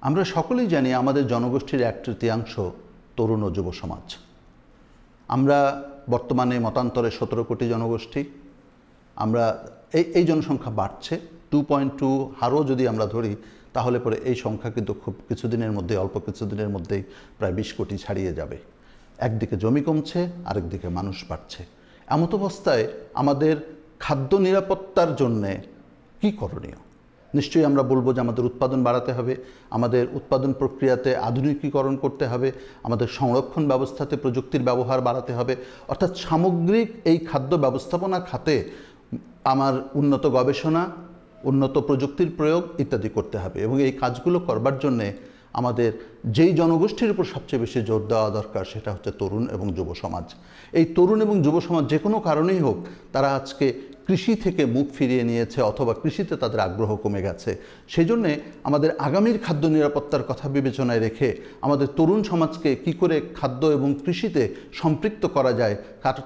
আমরা সকলেই জানি আমাদের জনগোষ্ঠীর 1/3 তরুণ ও যুব সমাজ। আমরা বর্তমানে মতান্তরে 17 কোটি জনগোষ্ঠী। আমরা এই জনসংখ্যা বাড়ছে 2.2 হারও যদি আমরা ধরি তাহলে পরে এই সংখ্যা কিন্তু খুব কিছুদিনের মধ্যে অল্প কিছুদিনের মধ্যেই প্রায় 20 কোটি ছাড়িয়ে যাবে। একদিকে জমি কমছে, আরেকদিকে মানুষ বাড়ছে। এমত অবস্থায় আমাদের খাদ্য নিরাপত্তার জন্যে কি করণীয়? নিশ্চয়ই আমরা বলবো যে আমাদের উৎপাদন বাড়াতে হবে, আমাদের উৎপাদন প্রক্রিয়াতে আধুনিকীকরণ করতে হবে, আমাদের সংরক্ষণ ব্যবস্থাতে প্রযুক্তির ব্যবহার বাড়াতে হবে। অর্থাৎ সামগ্রিক এই খাদ্য ব্যবস্থাপনা খাতে আমার উন্নত গবেষণা, উন্নত প্রযুক্তির প্রয়োগ ইত্যাদি করতে হবে। এবং এই কাজগুলো করবার জন্যে আমাদের যেই জনগোষ্ঠীর উপর সবচেয়ে বেশি জোর দেওয়া দরকার সেটা হচ্ছে তরুণ এবং যুব সমাজ। এই তরুণ এবং যুব সমাজ যে কোনো কারণেই হোক তারা আজকে কৃষি থেকে মুখ ফিরিয়ে নিয়েছে অথবা কৃষিতে তাদের আগ্রহ কমে গেছে। সেই জন্যে আমাদের আগামীর খাদ্য নিরাপত্তার কথা বিবেচনায় রেখে আমাদের তরুণ সমাজকে কি করে খাদ্য এবং কৃষিতে সম্পৃক্ত করা যায়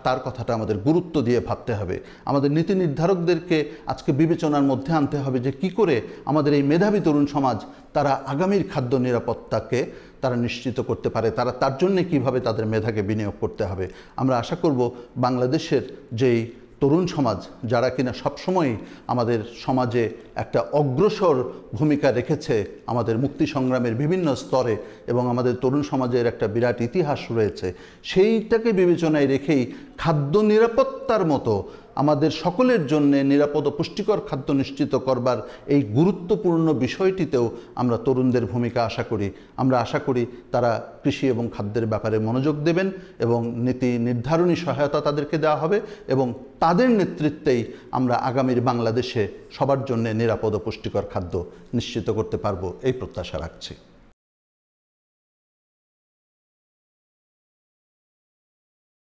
তার কথাটা আমাদের গুরুত্ব দিয়ে ভাবতে হবে। আমাদের নীতি নির্ধারকদেরকে আজকে বিবেচনার মধ্যে আনতে হবে যে কি করে আমাদের এই মেধাবী তরুণ সমাজ তারা আগামীর খাদ্য নিরাপত্তাকে তারা নিশ্চিত করতে পারে, তারা তার জন্যে কীভাবে তাদের মেধাকে বিনিয়োগ করতে হবে। আমরা আশা করব বাংলাদেশের যেই তরুণ সমাজ যারা কিনা সবসময়ই আমাদের সমাজে একটা অগ্রসর ভূমিকা রেখেছে আমাদের মুক্তি সংগ্রামের বিভিন্ন স্তরে এবং আমাদের তরুণ সমাজের একটা বিরাট ইতিহাস রয়েছে, সেইটাকে বিবেচনায় রেখেই খাদ্য নিরাপত্তার মতো আমাদের সকলের জন্য নিরাপদ ও পুষ্টিকর খাদ্য নিশ্চিত করবার এই গুরুত্বপূর্ণ বিষয়টিতেও আমরা তরুণদের ভূমিকা আশা করি। আমরা আশা করি তারা কৃষি এবং খাদ্যের ব্যাপারে মনোযোগ দেবেন এবং নীতি নির্ধারণী সহায়তা তাদেরকে দেওয়া হবে এবং তাদের নেতৃত্বেই আমরা আগামীর বাংলাদেশে সবার জন্য নিরাপদ ও পুষ্টিকর খাদ্য নিশ্চিত করতে পারবো এই প্রত্যাশা রাখছি।